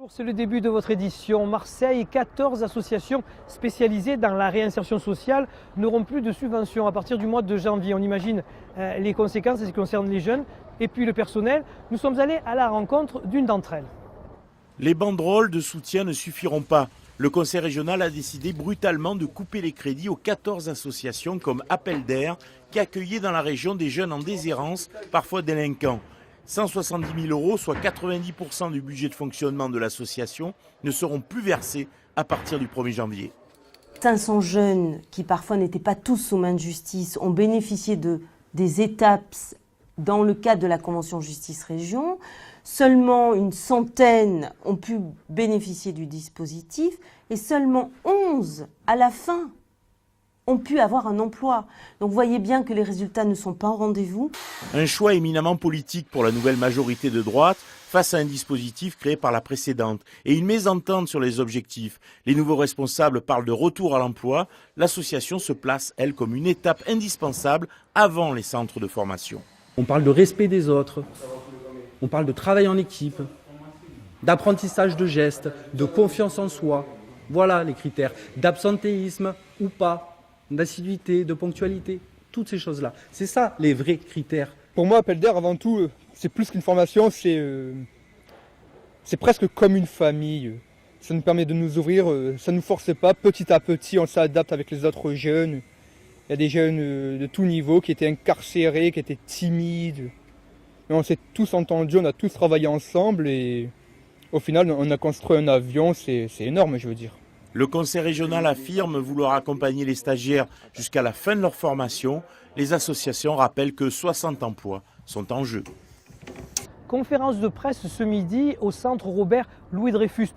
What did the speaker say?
C'est le début de votre édition. Marseille, 14 associations spécialisées dans la réinsertion sociale n'auront plus de subventions à partir du mois de janvier. On imagine les conséquences en ce qui concerne les jeunes et puis le personnel. Nous sommes allés à la rencontre d'une d'entre elles. Les banderoles de soutien ne suffiront pas. Le conseil régional a décidé brutalement de couper les crédits aux 14 associations comme Appel d'air qui accueillaient dans la région des jeunes en déshérence, parfois délinquants. 170 000 euros, soit 90% du budget de fonctionnement de l'association, ne seront plus versés à partir du 1er janvier. 500 jeunes qui parfois n'étaient pas tous sous main de justice ont bénéficié des étapes dans le cadre de la Convention Justice-Région. Seulement une centaine ont pu bénéficier du dispositif et seulement 11 à la fin ont pu avoir un emploi. Donc vous voyez bien que les résultats ne sont pas au rendez-vous. Un choix éminemment politique pour la nouvelle majorité de droite face à un dispositif créé par la précédente et une mésentente sur les objectifs. Les nouveaux responsables parlent de retour à l'emploi. L'association se place, elle, comme une étape indispensable avant les centres de formation. On parle de respect des autres, on parle de travail en équipe, d'apprentissage de gestes, de confiance en soi. Voilà les critères. D'absentéisme ou pas, d'assiduité, de ponctualité, toutes ces choses-là. C'est ça les vrais critères. Pour moi, Appel d'air, avant tout, c'est plus qu'une formation, c'est presque comme une famille. Ça nous permet de nous ouvrir, ça ne nous force pas. Petit à petit, on s'adapte avec les autres jeunes. Il y a des jeunes de tout niveau qui étaient incarcérés, qui étaient timides. Mais on s'est tous entendus, on a tous travaillé ensemble et au final, on a construit un avion, c'est énorme, je veux dire. Le conseil régional affirme vouloir accompagner les stagiaires jusqu'à la fin de leur formation. Les associations rappellent que 60 emplois sont en jeu. Conférence de presse ce midi au centre Robert Louis Dreyfus.